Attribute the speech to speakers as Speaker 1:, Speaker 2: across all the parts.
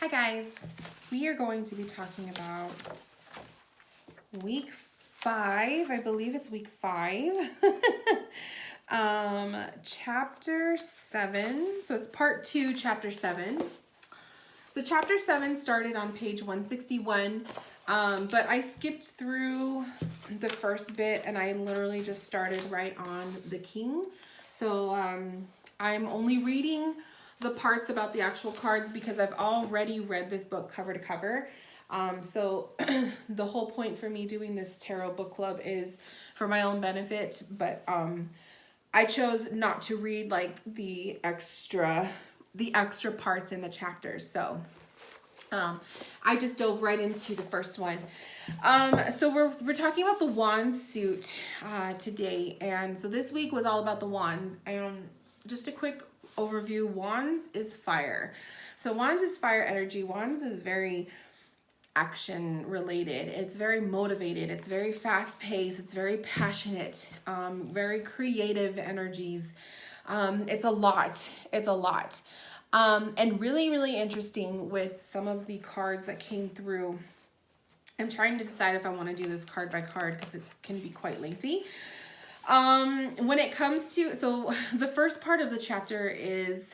Speaker 1: Hi guys, we are going to be talking about week 5. I believe it's week 5. Chapter 7. So it's part 2, chapter 7. So chapter 7 started on page 161, but I skipped through the first bit and I literally just started right on the king. So I'm only reading the parts about the actual cards because I've already read this book cover to cover. So the whole point for me doing this tarot book club is for my own benefit, but I chose not to read like the extra parts in the chapters. So I just dove right into the first one. So we're talking about the wand suit today, and so this week was all about the wands. And just a quick overview: wands is fire. So wands is fire energy. Wands is very action related. It's very motivated. It's very fast paced. It's very passionate. Very creative energies. It's a lot. It's a lot. And really interesting with some of the cards that came through. I'm trying to decide if I want to do this card by card because it can be quite lengthy. When it comes to, so the first part of the chapter is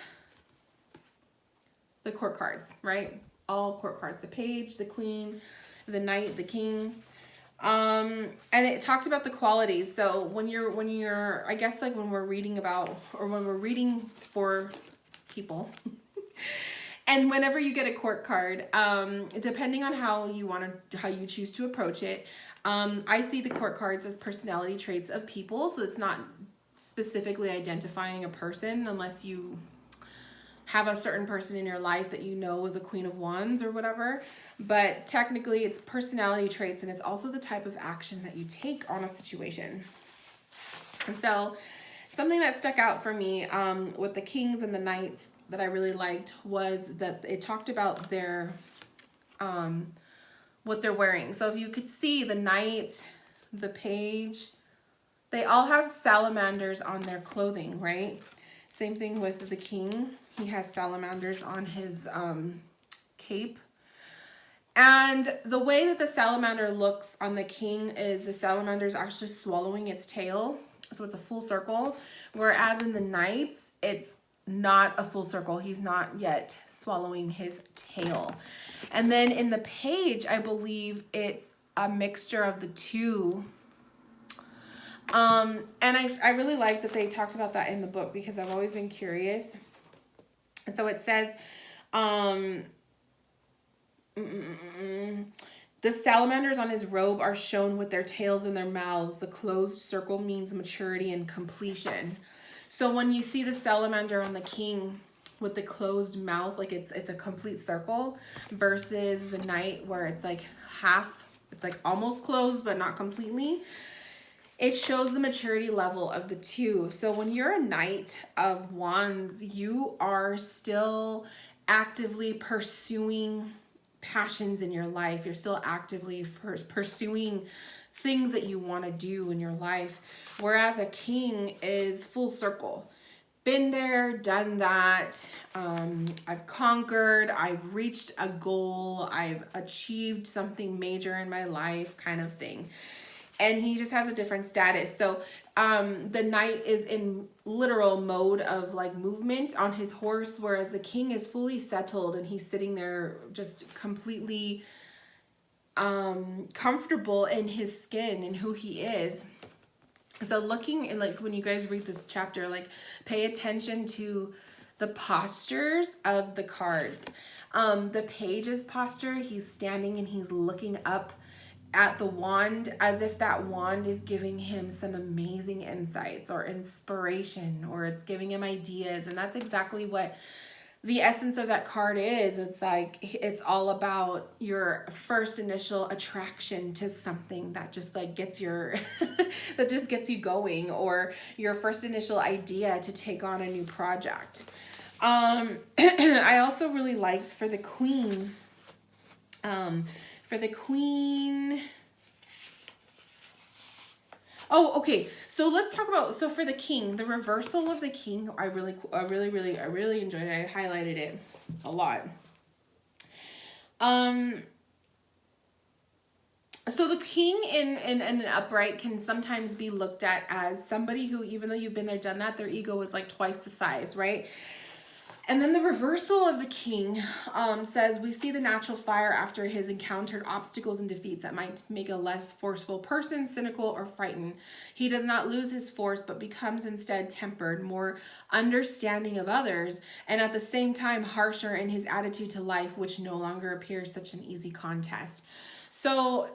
Speaker 1: the court cards, right? All court cards, the page, the queen, the knight, the king. And it talked about the qualities. So when you're, I guess like when we're reading about, or when we're reading for people, and whenever you get a court card, depending on how you choose to approach it, I see the court cards as personality traits of people. So it's not specifically identifying a person unless you have a certain person in your life that you know is a Queen of Wands or whatever. But technically it's personality traits, and it's also the type of action that you take on a situation. And so something that stuck out for me with the kings and the knights that I really liked was that it talked about their what they're wearing. So if you could see the knight, the page, they all have salamanders on their clothing, right? Same thing with the king. He has salamanders on his cape. And the way that the salamander looks on the king is the salamander is actually swallowing its tail. So it's a full circle. Whereas in the knights, it's not a full circle. He's not yet swallowing his tail. And then in the page, I believe it's a mixture of the two. And I really like that they talked about that in the book because I've always been curious. So it says, the salamanders on his robe are shown with their tails in their mouths. The closed circle means maturity and completion. So when you see the salamander on the king with the closed mouth, like it's a complete circle, versus the knight where it's like half, it's like almost closed but not completely. It shows the maturity level of the two. So when you're a knight of wands, you are still actively pursuing passions in your life. You're still actively pursuing things that you want to do in your life. Whereas a king is full circle. Been there, done that. I've conquered. I've reached a goal. I've achieved something major in my life, kind of thing. And he just has a different status. So the knight is in literal mode of like movement on his horse, whereas the king is fully settled and he's sitting there just completely comfortable in his skin and who he is. So looking in, like, when you guys read this chapter, like, pay attention to the postures of the cards. The page's posture, he's standing and he's looking up at the wand as if that wand is giving him some amazing insights or inspiration, or it's giving him ideas. And that's exactly what the essence of that card is. It's like, it's all about your first initial attraction to something that just like gets your that just gets you going, or your first initial idea to take on a new project. I also really liked for the queen, oh, okay. So let's talk about, so for the king, the reversal of the king, I really enjoyed it. I highlighted it a lot. So the king in an upright can sometimes be looked at as somebody who, even though you've been there, done that, their ego is like twice the size, right? And then the reversal of the king says, we see the natural fire after his encountered obstacles and defeats that might make a less forceful person cynical or frightened. He does not lose his force, but becomes instead tempered, more understanding of others, and at the same time harsher in his attitude to life, which no longer appears such an easy contest. So,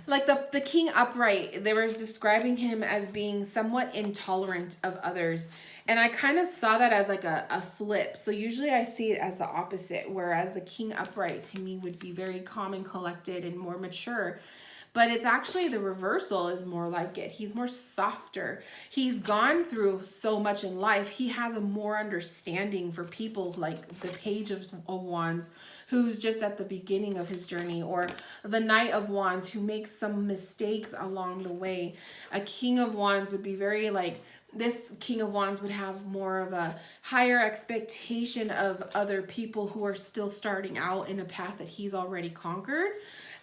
Speaker 1: like the king upright, they were describing him as being somewhat intolerant of others. And I kind of saw that as like a flip. So usually I see it as the opposite, whereas the king upright to me would be very calm and collected and more mature. But it's actually the reversal is more like it. He's more softer. He's gone through so much in life. He has a more understanding for people, like the Page of Wands, who's just at the beginning of his journey, or the Knight of Wands, who makes some mistakes along the way. A King of Wands would be very like, this King of Wands would have more of a higher expectation of other people who are still starting out in a path that he's already conquered.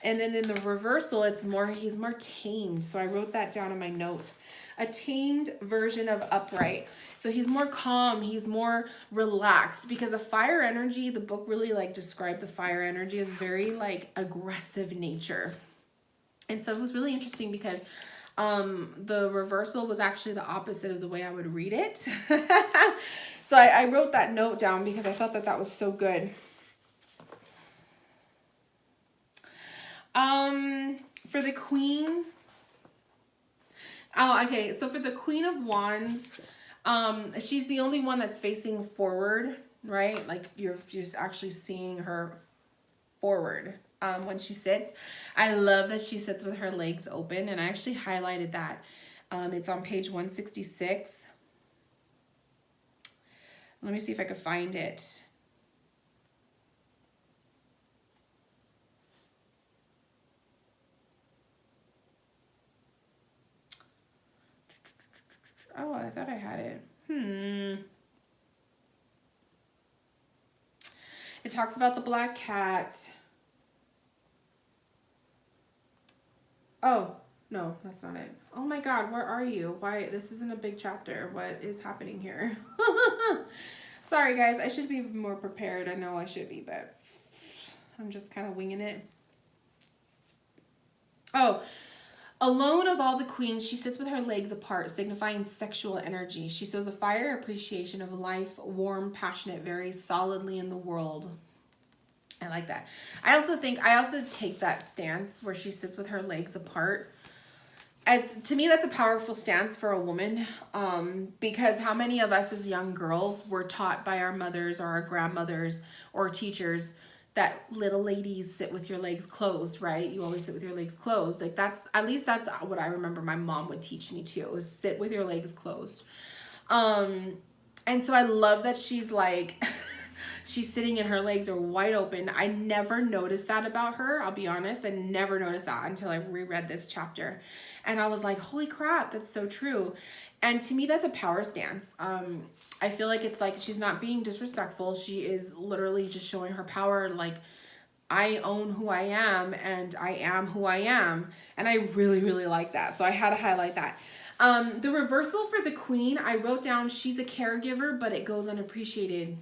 Speaker 1: And then in the reversal, it's more, he's more tamed. So I wrote that down in my notes. A tamed version of upright. So he's more calm, he's more relaxed, because a fire energy, the book really like described the fire energy as very like aggressive nature. And so it was really interesting because the reversal was actually the opposite of the way I would read it. So I wrote that note down because I thought that that was so good. For the Queen, oh, okay, so for the Queen of Wands, she's the only one that's facing forward, right? Like you're just actually seeing her forward when she sits. I love that she sits with her legs open, and I actually highlighted that. It's on page 166. Let me see if I could find it. Oh, I thought I had it. It talks about the black cat. Oh, no, that's not it. Oh my God, where are you? Why? This isn't a big chapter. What is happening here? Sorry, guys. I should be more prepared. I know I should be, but I'm just kind of winging it. Oh, alone of all the queens, she sits with her legs apart, signifying sexual energy. She shows a fire appreciation of life, warm, passionate, very solidly in the world. I like that. I also take that stance where she sits with her legs apart. As to me, that's a powerful stance for a woman, because how many of us as young girls were taught by our mothers or our grandmothers or teachers that little ladies sit with your legs closed, right? You always sit with your legs closed. Like that's what I remember my mom would teach me too, was sit with your legs closed. And so I love that she's like, she's sitting and her legs are wide open. I never noticed that about her. I'll be honest. I never noticed that until I reread this chapter. And I was like, holy crap, that's so true. And to me, that's a power stance. I feel like it's like she's not being disrespectful. She is literally just showing her power. Like, I own who I am and I am who I am. And I really, really like that. So I had to highlight that. The reversal for the Queen, I wrote down she's a caregiver, but it goes unappreciated.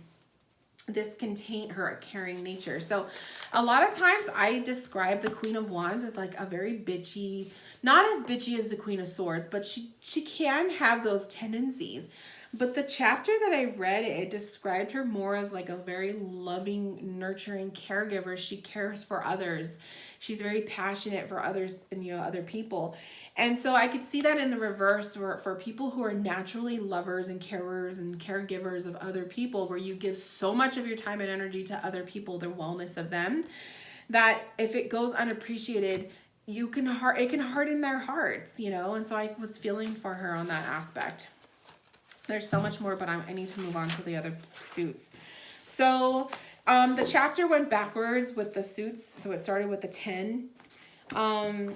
Speaker 1: This can taint her caring nature. So a lot of times I describe the Queen of Wands as like a very bitchy, not as bitchy as the Queen of Swords, but she can have those tendencies. But the chapter that I read, it described her more as like a very loving, nurturing caregiver. She cares for others. She's very passionate for others and, other people. And so I could see that in the reverse for people who are naturally lovers and carers and caregivers of other people, where you give so much of your time and energy to other people, the wellness of them, that if it goes unappreciated, it can harden their hearts, And so I was feeling for her on that aspect. There's so much more, but I need to move on to the other suits. So the chapter went backwards with the suits. So it started with the 10. And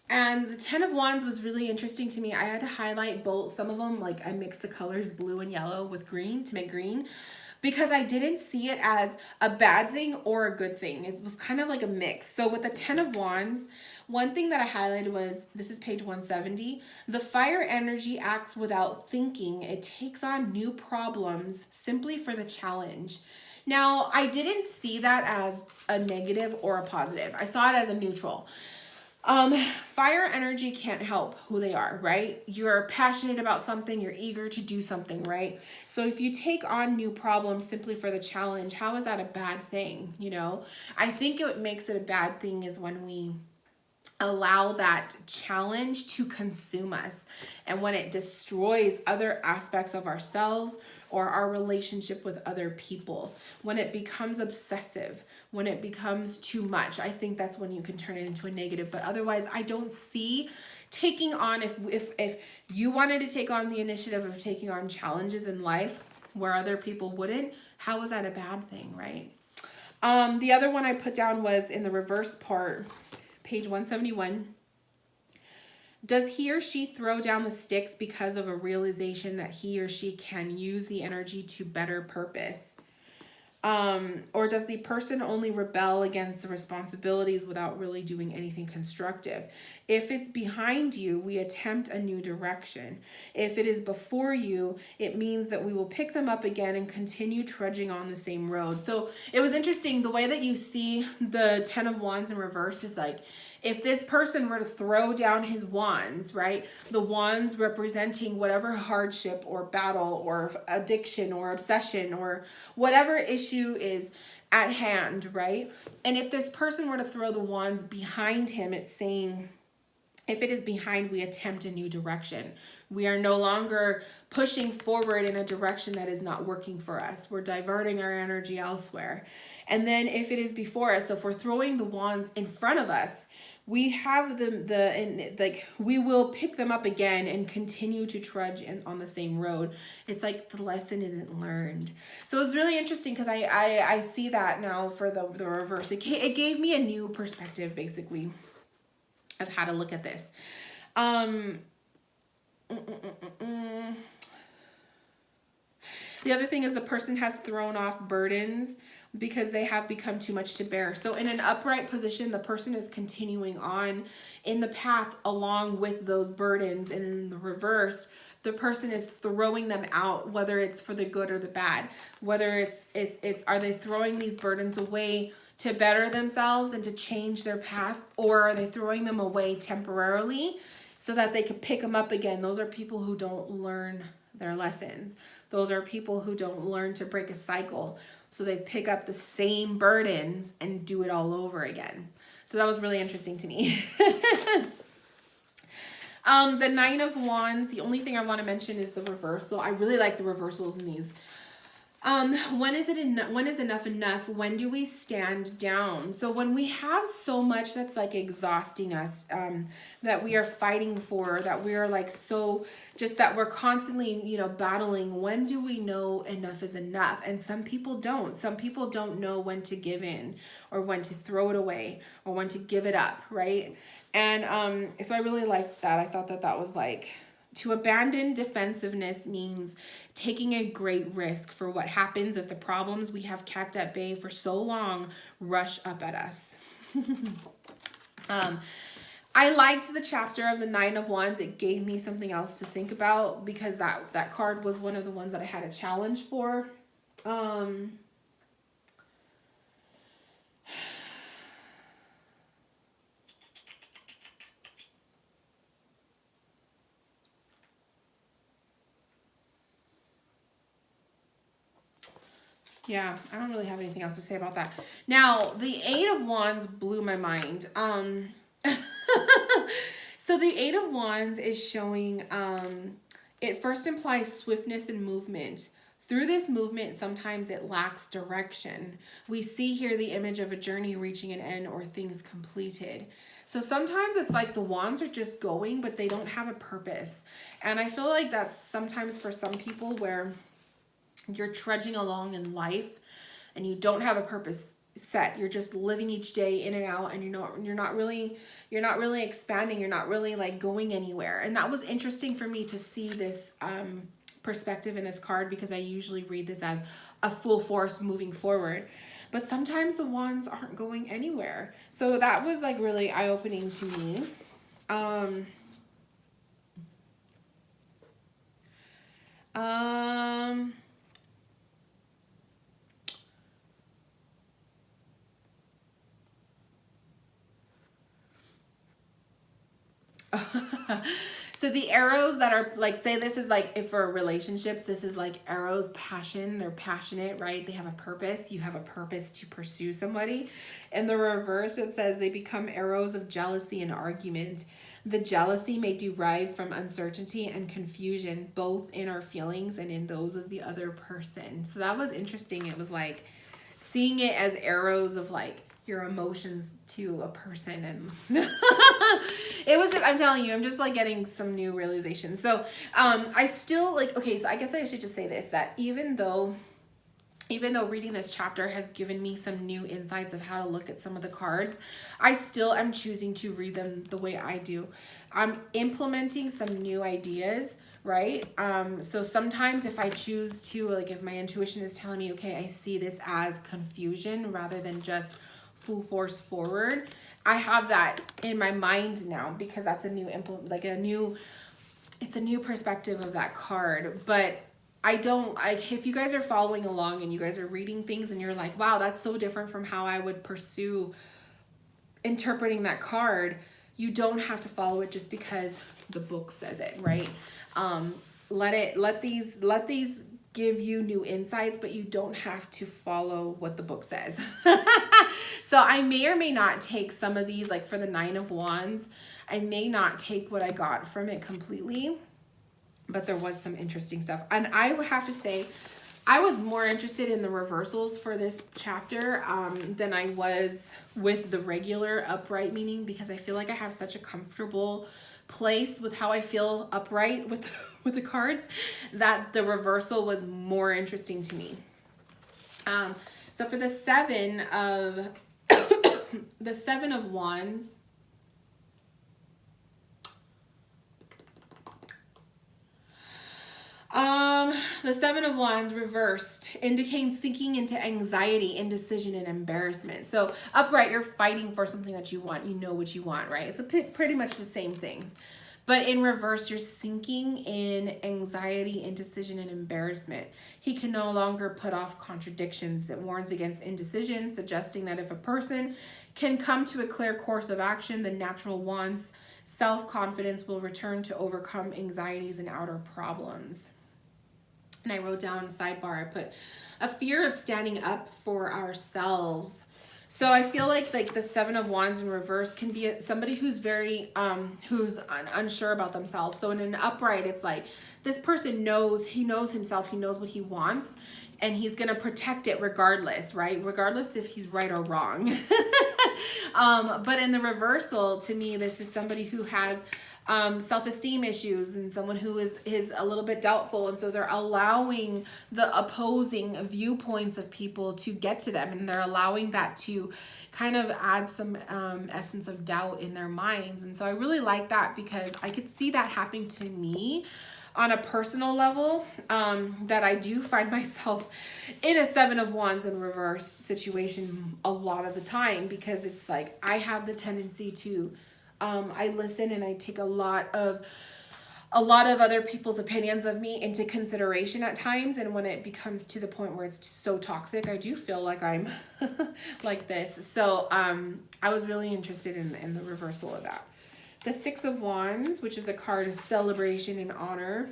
Speaker 1: the 10 of Wands was really interesting to me. I had to highlight both. Some of them, like I mixed the colors blue and yellow with green to make green. because I didn't see it as a bad thing or a good thing. It was kind of like a mix. So with the 10 of Wands, one thing that I highlighted was, this is page 170, the fire energy acts without thinking. It takes on new problems simply for the challenge. Now, I didn't see that as a negative or a positive. I saw it as a neutral. Fire energy can't help who they are, right? You're passionate about something, you're eager to do something, right? So if you take on new problems simply for the challenge, how is that a bad thing? You know, I think what makes it a bad thing is when we allow that challenge to consume us, and when it destroys other aspects of ourselves or our relationship with other people, when it becomes obsessive, when it becomes too much. I think that's when you can turn it into a negative. But otherwise, I don't see taking on, if you wanted to take on the initiative of taking on challenges in life where other people wouldn't, how is that a bad thing, right? The other one I put down was in the reverse part, page 171. Does he or she throw down the sticks because of a realization that he or she can use the energy to better purpose? Or does the person only rebel against the responsibilities without really doing anything constructive? If it's behind you, we attempt a new direction. If it is before you, it means that we will pick them up again and continue trudging on the same road. So it was interesting, the way that you see the 10 of Wands in reverse is like, if this person were to throw down his wands, right? The wands representing whatever hardship or battle or addiction or obsession or whatever issue is at hand, right? And if this person were to throw the wands behind him, it's saying, if it is behind, we attempt a new direction. We are no longer pushing forward in a direction that is not working for us. We're diverting our energy elsewhere. And then if it is before us, so if we're throwing the wands in front of us, we have we will pick them up again and continue to trudge on the same road. It's like the lesson isn't learned. So it's really interesting because I see that now for the reverse. It gave me a new perspective, basically, of how to look at this. The other thing is the person has thrown off burdens because they have become too much to bear. So in an upright position, the person is continuing on in the path along with those burdens. And in the reverse, the person is throwing them out, whether it's for the good or the bad. Whether it's are they throwing these burdens away to better themselves and to change their path, or are they throwing them away temporarily so that they could pick them up again? Those are people who don't learn their lessons. Those are people who don't learn to break a cycle. So they pick up the same burdens and do it all over again. So that was really interesting to me. The 9 of Wands, the only thing I want to mention is the reversal. I really like the reversals in these. When is enough? When do we stand down? So when we have so much that's like exhausting us, that we are fighting for, that we are like, so just that we're constantly, battling, when do we know enough is enough? And some people don't. Some people don't know when to give in or when to throw it away or when to give it up, right? And so I really liked that. I thought that was like, to abandon defensiveness means taking a great risk for what happens if the problems we have kept at bay for so long rush up at us. I liked the chapter of the 9 of Wands. It gave me something else to think about because that card was one of the ones that I had a challenge for. Yeah, I don't really have anything else to say about that. Now, the 8 of Wands blew my mind. So the 8 of Wands is showing, it first implies swiftness and movement. Through this movement, sometimes it lacks direction. We see here the image of a journey reaching an end or things completed. So sometimes it's like the wands are just going, but they don't have a purpose. And I feel like that's sometimes for some people where you're trudging along in life and you don't have a purpose set. You're just living each day in and out, and you're not really expanding. You're not really like going anywhere. And that was interesting for me to see this perspective in this card because I usually read this as a full force moving forward. But sometimes the wands aren't going anywhere. So that was like really eye-opening to me. So the arrows that are like, say this is like, if for relationships, this is like arrows, passion, they're passionate, right? They have a purpose. You have a purpose to pursue somebody. In the reverse, it says they become arrows of jealousy and argument. The jealousy may derive from uncertainty and confusion, both in our feelings and in those of the other person. So that was interesting. It was like seeing it as arrows of like your emotions to a person, and it was just, I'm telling you, I'm just like getting some new realizations. So I still like, okay, so I guess I should just say this, that even though reading this chapter has given me some new insights of how to look at some of the cards, I still am choosing to read them the way I do. I'm implementing some new ideas, right? So sometimes if I choose to, like if my intuition is telling me, okay, I see this as confusion rather than just full force forward, I have that in my mind now because that's a new it's a new perspective of that card. But if you guys are following along and you guys are reading things and you're like, wow, that's so different from how I would pursue interpreting that card, you don't have to follow it just because the book says it, right? Let these give you new insights, but you don't have to follow what the book says. So I may or may not take some of these, like for the 9 of Wands, I may not take what I got from it completely, but there was some interesting stuff. And I would have to say, I was more interested in the reversals for this chapter than I was with the regular upright meaning, because I feel like I have such a comfortable place with how I feel upright with the cards that the reversal was more interesting to me. So for the 7 of the 7 of Wands, the 7 of Wands reversed indicates sinking into anxiety, indecision, and embarrassment. So upright, you're fighting for something that you want. You know what you want, right? It's pretty much the same thing. But in reverse, you're sinking in anxiety, indecision, and embarrassment. He can no longer put off contradictions. It warns against indecision, suggesting that if a person can come to a clear course of action, the natural wants, self-confidence will return to overcome anxieties and outer problems. And I wrote down sidebar, I put a fear of standing up for ourselves. So I feel like the 7 of Wands in reverse can be somebody who's very, who's unsure about themselves. So in an upright, it's like this person knows himself, he knows what he wants, and he's going to protect it regardless, right? Regardless if he's right or wrong. But in the reversal, to me, this is somebody who has self-esteem issues and someone who is a little bit doubtful, and so they're allowing the opposing viewpoints of people to get to them, and they're allowing that to kind of add some essence of doubt in their minds. And so I really like that because I could see that happening to me on a personal level, that I do find myself in a 7 of Wands in reverse situation a lot of the time, because it's like I have the tendency to I listen and I take a lot of other people's opinions of me into consideration at times, and when it becomes to the point where it's so toxic, I do feel like I'm like this. So I was really interested in the reversal of that. The 6 of Wands, which is a card of celebration and honor.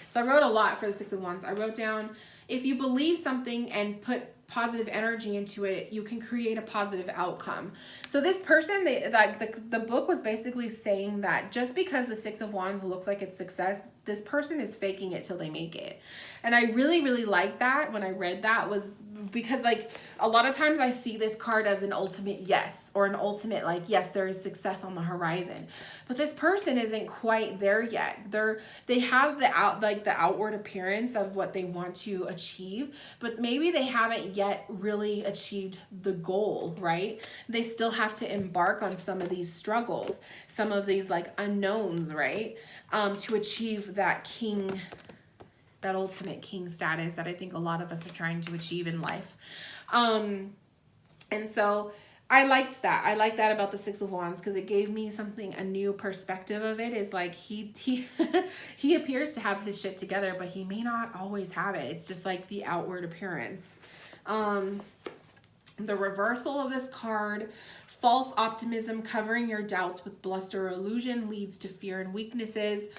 Speaker 1: So I wrote a lot for the 6 of Wands. I wrote down, if you believe something and put positive energy into it, you can create a positive outcome. So this person, the book was basically saying that just because the 6 of Wands looks like it's success, this person is faking it till they make it. And I really, really liked that when I read that, was because like a lot of times I see this card as an ultimate yes, or an ultimate like, yes, there is success on the horizon. But this person isn't quite there yet. They have the outward appearance of what they want to achieve, but maybe they haven't yet really achieved the goal, right? They still have to embark on some of these struggles, some of these like unknowns, right? To achieve that king, that ultimate king status that I think a lot of us are trying to achieve in life. And so I liked that. I like that about the Six of Wands, because it gave me something, a new perspective of it. Is like he he appears to have his shit together, but he may not always have it. It's just like the outward appearance. The reversal of this card, false optimism, covering your doubts with bluster or illusion leads to fear and weaknesses.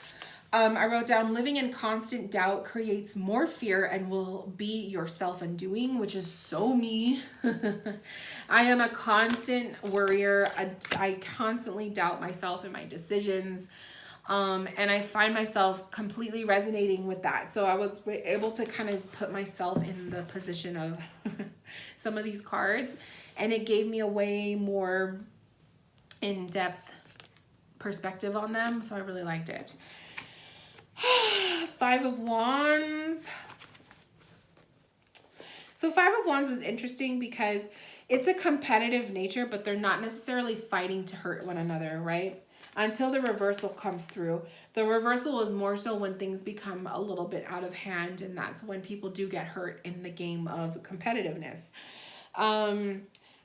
Speaker 1: I wrote down, living in constant doubt creates more fear and will be your self-undoing, which is so me. I am a constant worrier. I constantly doubt myself and my decisions. And I find myself completely resonating with that. So I was able to kind of put myself in the position of some of these cards, and it gave me a way more in-depth perspective on them. So I really liked it. Five of Wands. So Five of Wands was interesting because it's a competitive nature, but they're not necessarily fighting to hurt one another, right? Until the reversal comes through. The reversal is more so when things become a little bit out of hand, and that's when people do get hurt in the game of competitiveness.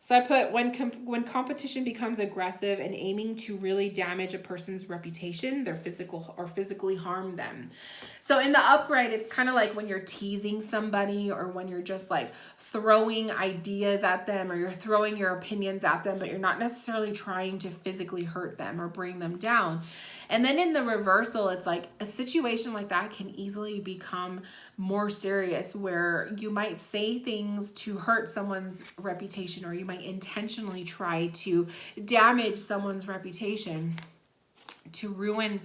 Speaker 1: So I put, when competition becomes aggressive and aiming to really damage a person's reputation, they're physically harm them. So in the upright, it's kind of like when you're teasing somebody, or when you're just like throwing ideas at them, or you're throwing your opinions at them, but you're not necessarily trying to physically hurt them or bring them down. And then in the reversal, it's like a situation like that can easily become more serious, where you might say things to hurt someone's reputation, or you might intentionally try to damage someone's reputation, to ruin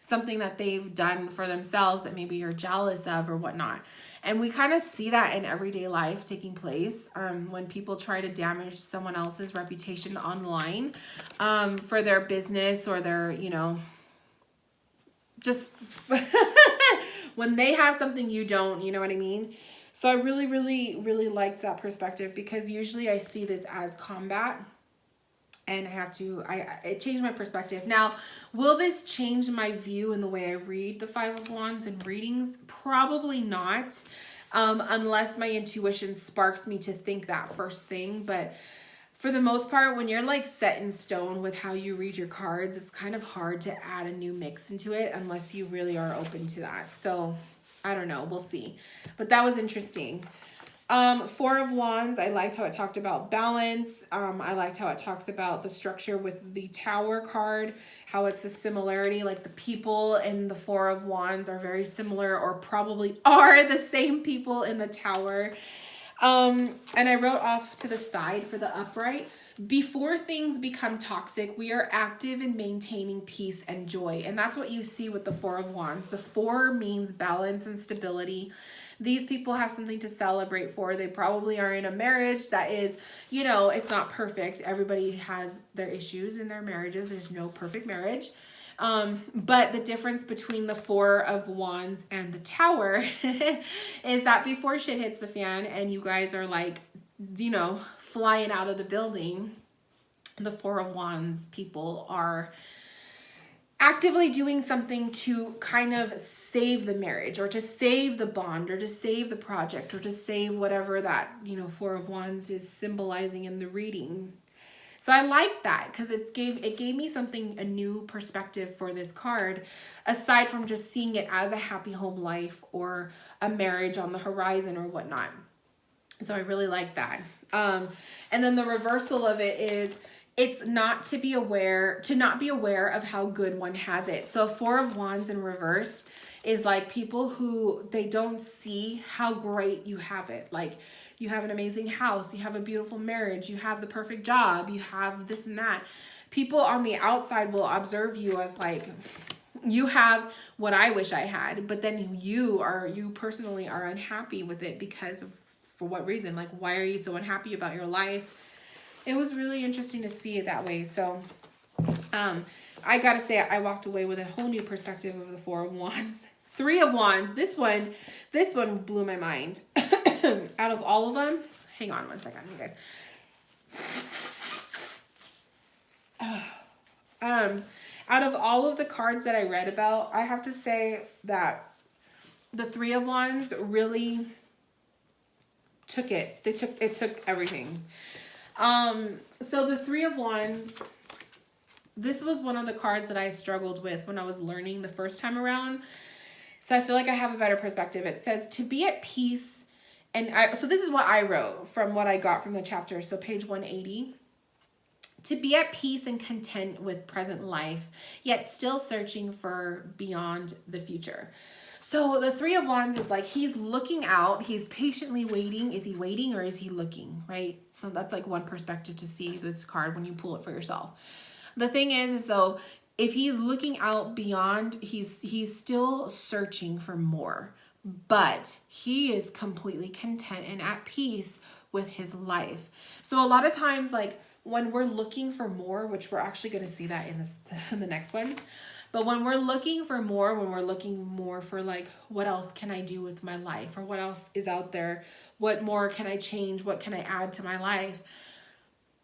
Speaker 1: something that they've done for themselves that maybe you're jealous of or whatnot. And we kind of see that in everyday life taking place when people try to damage someone else's reputation online for their business, or their, you know, just when they have something you don't, you know what I mean? So I really, really, really liked that perspective, because usually I see this as combat, and it changed my perspective. Now, will this change my view in the way I read the Five of Wands in readings? Probably not, unless my intuition sparks me to think that first thing. But for the most part, when you're like set in stone with how you read your cards, it's kind of hard to add a new mix into it unless you really are open to that. So I don't know, we'll see. But that was interesting. Four of Wands, I liked how it talked about balance. I liked how it talks about the structure with the Tower card, how it's a similarity, like the people in the Four of Wands are very similar, or probably are the same people in the Tower. And I wrote off to the side for the upright, before things become toxic, we are active in maintaining peace and joy. And that's what you see with the Four of Wands. The four means balance and stability. These people have something to celebrate for. They probably are in a marriage that is, you know, it's not perfect. Everybody has their issues in their marriages. There's no perfect marriage. But the difference between the Four of Wands and the Tower is that before shit hits the fan and you guys are like, you know, flying out of the building, the Four of Wands people are actively doing something to kind of save the marriage, or to save the bond, or to save the project, or to save whatever that, you know, Four of Wands is symbolizing in the reading. So I like that, because it gave me something, a new perspective for this card, aside from just seeing it as a happy home life or a marriage on the horizon or whatnot. So I really like that. And then the reversal of it is, it's not to not be aware of how good one has it. So Four of Wands in reverse is like people who, they don't see how great you have it. Like, you have an amazing house, you have a beautiful marriage, you have the perfect job, you have this and that. People on the outside will observe you as like, you have what I wish I had, but then you personally are unhappy with it because of, for what reason? Like, why are you so unhappy about your life? It was really interesting to see it that way. So, I gotta say, I walked away with a whole new perspective of the Four of Wands. Three of Wands, this one blew my mind. Out of all of them, hang on one second, you guys. Out of all of the cards that I read about, I have to say that the Three of Wands really took it. It took everything. So the Three of Wands, this was one of the cards that I struggled with when I was learning the first time around. So I feel like I have a better perspective. It says to be at peace. So this is what I wrote from what I got from the chapter. So page 180. To be at peace and content with present life, yet still searching for beyond the future. So the Three of Wands is like, he's looking out, he's patiently waiting. Is he waiting or is he looking, right? So that's like one perspective to see this card when you pull it for yourself. The thing is though, if he's looking out beyond, he's still searching for more, but he is completely content and at peace with his life. So a lot of times, like, when we're looking for more, which we're actually going to see that in the next one, but when we're looking for more, when we're looking more for like, what else can I do with my life, or what else is out there, what more can I change, what can I add to my life,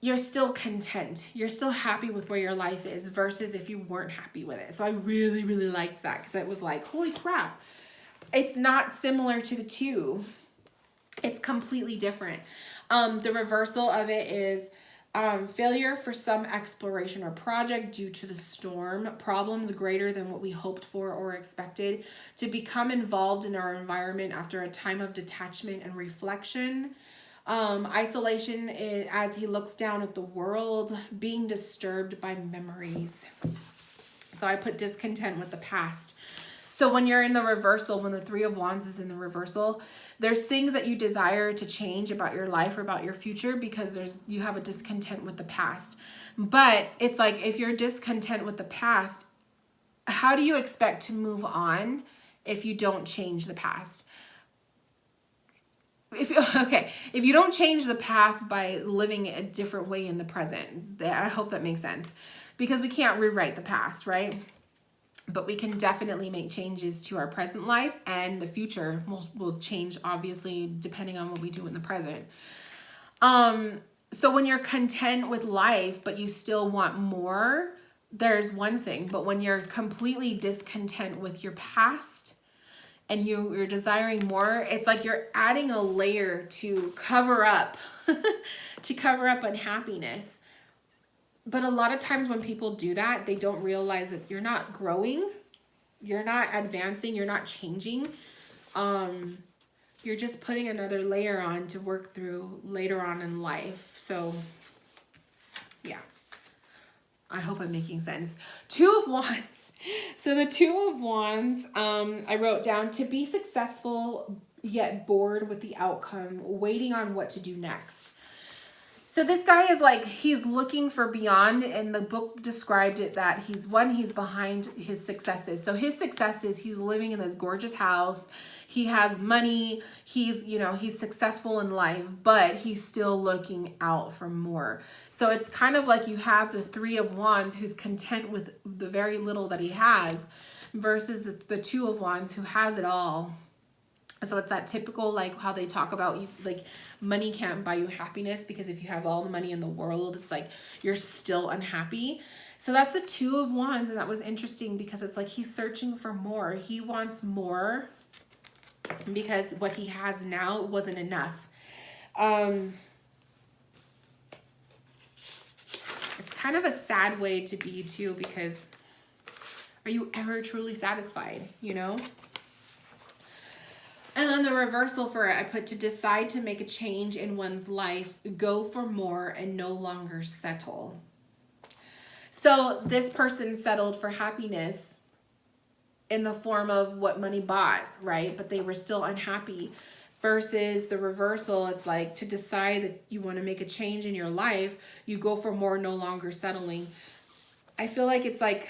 Speaker 1: you're still content, you're still happy with where your life is, versus if you weren't happy with it. So I really, really liked that, because it was like, holy crap, it's not similar to the two, it's completely different. The reversal of it is failure for some exploration or project due to the storm, problems greater than what we hoped for or expected, to become involved in our environment after a time of detachment and reflection, isolation as he looks down at the world, being disturbed by memories. So I put discontent with the past. So when you're in the reversal, when the Three of Wands is in the reversal, there's things that you desire to change about your life or about your future because you have a discontent with the past. But it's like, if you're discontent with the past, how do you expect to move on if you don't change the past? If you don't change the past by living a different way in the present, I hope that makes sense, because we can't rewrite the past, right? But we can definitely make changes to our present life, and the future will change, obviously, depending on what we do in the present. So when you're content with life, but you still want more, there's one thing. But when you're completely discontent with your past and you're desiring more, it's like you're adding a layer to cover up, to cover up unhappiness. But a lot of times when people do that, they don't realize that you're not growing, you're not advancing, you're not changing. You're just putting another layer on to work through later on in life. So, yeah. I hope I'm making sense. Two of Wands. So the Two of Wands, I wrote down, to be successful yet bored with the outcome, waiting on what to do next. So this guy is like, he's looking for beyond, and the book described it that he's behind his successes. So his success is he's living in this gorgeous house. He has money. He's successful in life, but he's still looking out for more. So it's kind of like you have the Three of Wands who's content with the very little that he has, versus the Two of Wands who has it all. So it's that typical, like how they talk about, like, money can't buy you happiness, because if you have all the money in the world, it's like you're still unhappy. So that's the Two of Wands, and that was interesting because it's like he's searching for more. He wants more because what he has now wasn't enough. It's kind of a sad way to be too, because are you ever truly satisfied, you know? And then the reversal for it, I put to decide to make a change in one's life, go for more, and no longer settle. So this person settled for happiness in the form of what money bought, right? But they were still unhappy. Versus the reversal, it's like to decide that you want to make a change in your life, you go for more, no longer settling. I feel like it's like,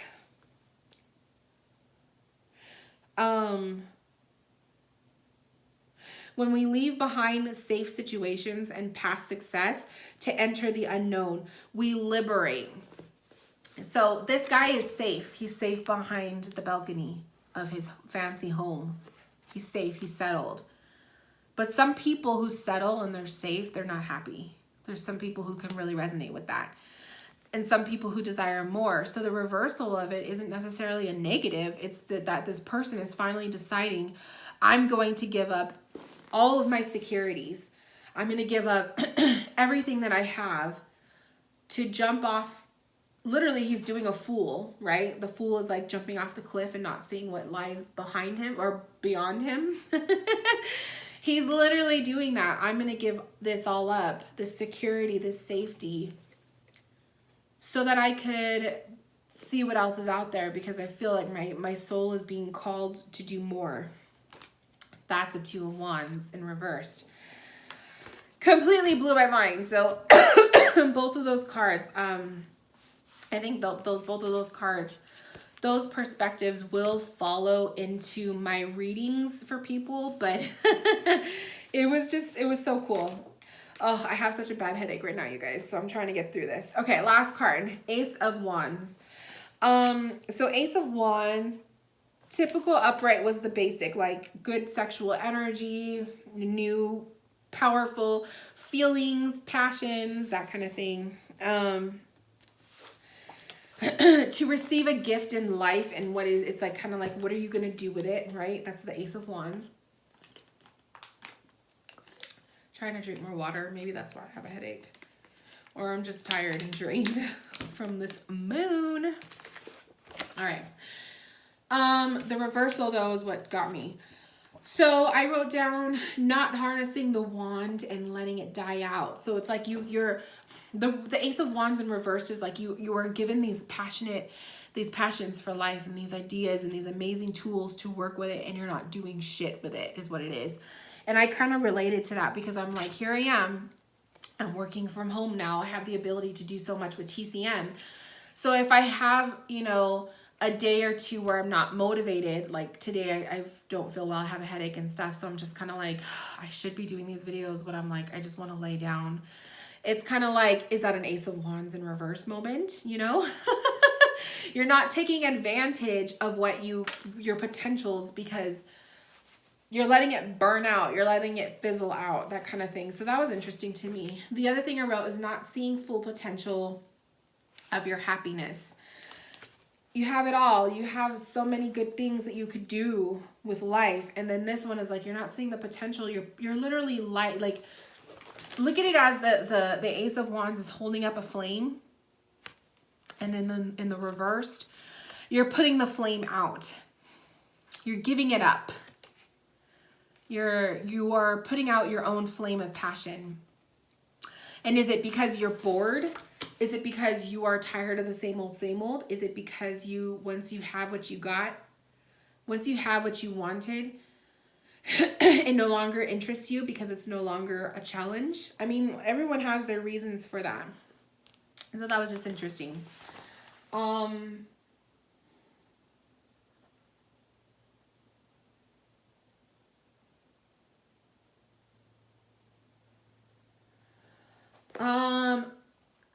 Speaker 1: when we leave behind safe situations and past success to enter the unknown, we liberate. So this guy is safe. He's safe behind the balcony of his fancy home. He's safe. He's settled. But some people who settle and they're safe, they're not happy. There's some people who can really resonate with that. And some people who desire more. So the reversal of it isn't necessarily a negative. It's that this person is finally deciding, I'm going to give up all of my securities. I'm going to give up everything that I have to jump off. Literally, he's doing a fool, right? The fool is like jumping off the cliff and not seeing what lies behind him or beyond him. He's literally doing that. I'm going to give this all up, this security, this safety, so that I could see what else is out there, because I feel like my soul is being called to do more. That's a 2 of Wands in reversed. Completely blew my mind. So both of those cards, I think both of those cards, those perspectives will follow into my readings for people, but it was so cool. Oh, I have such a bad headache right now, you guys, so I'm trying to get through this. Okay, last card, Ace of Wands. So Ace of Wands, typical upright was the basic, like good sexual energy, new, powerful feelings, passions, that kind of thing. To receive a gift in life, and it's like kind of like, what are you going to do with it, right? That's the Ace of Wands. Trying to drink more water. Maybe that's why I have a headache. Or I'm just tired and drained from this moon. All right. The reversal, though, is what got me. So I wrote down not harnessing the wand and letting it die out. So it's like the Ace of Wands in reverse is like you are given these passions for life and these ideas and these amazing tools to work with it, and you're not doing shit with it, is what it is. And I kind of related to that, because I'm like, here I am. I'm working from home now. I have the ability to do so much with TCM. So if I have, a day or two where I'm not motivated, like today I don't feel well, I have a headache and stuff, so I'm just kind of like, I should be doing these videos, but I'm like, I just want to lay down. It's kind of like, is that an Ace of Wands in reverse moment, You're not taking advantage of your potentials, because you're letting it burn out, you're letting it fizzle out, that kind of thing. So that was interesting to me. The other thing I wrote is not seeing full potential of your happiness. You have it all. You have so many good things that you could do with life. And then this one is like, you're not seeing the potential. You're literally like, look at it as the Ace of Wands is holding up a flame. And then in the reversed, you're putting the flame out. You're giving it up. You are putting out your own flame of passion. And is it because you're bored? Is it because you are tired of the same old? Is it because once you have what you got, once you have what you wanted, it no longer interests you because it's no longer a challenge? I mean, everyone has their reasons for that. So that was just interesting.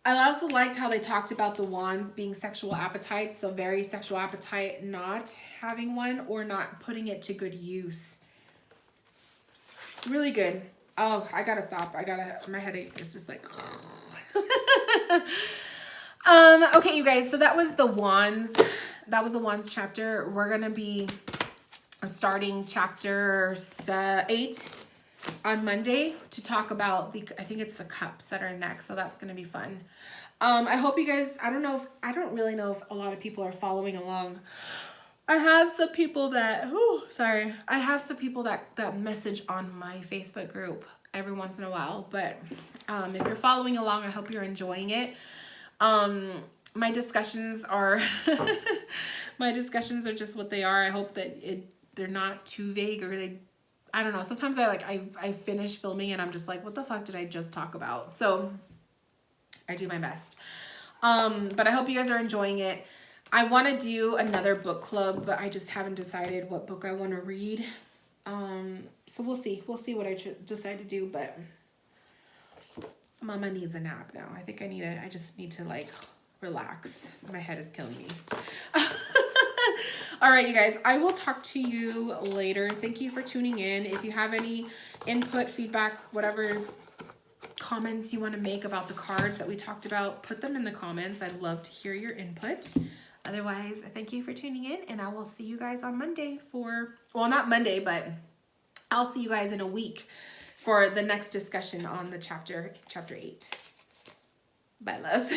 Speaker 1: I also liked how they talked about the wands being sexual appetite. So very sexual appetite, not having one or not putting it to good use. Really good. Oh, I gotta stop. My headache is just like, okay, you guys, so that was the wands. That was the wands chapter. We're gonna be starting chapter 8 on Monday to talk about I think it's the cups that are next, so that's going to be fun. I hope you guys, I don't really know if a lot of people are following along. I have some people that that message on my Facebook group every once in a while, but if you're following along, I hope you're enjoying it. My discussions are just what they are. I hope that they're not too vague, or I don't know. Sometimes I finish filming and I'm just like, what the fuck did I just talk about? So I do my best. But I hope you guys are enjoying it. I want to do another book club, but I just haven't decided what book I want to read. So we'll see. We'll see what I decide to do, but Mama needs a nap now. I think I just need to like relax. My head is killing me. All right, you guys, I will talk to you later. Thank you for tuning in. If you have any input, feedback, whatever comments you want to make about the cards that we talked about, put them in the comments. I'd love to hear your input. Otherwise, thank you for tuning in, and I will see you guys on Monday for, well, not Monday, but I'll see you guys in a week for the next discussion on the chapter 8. Bye, loves.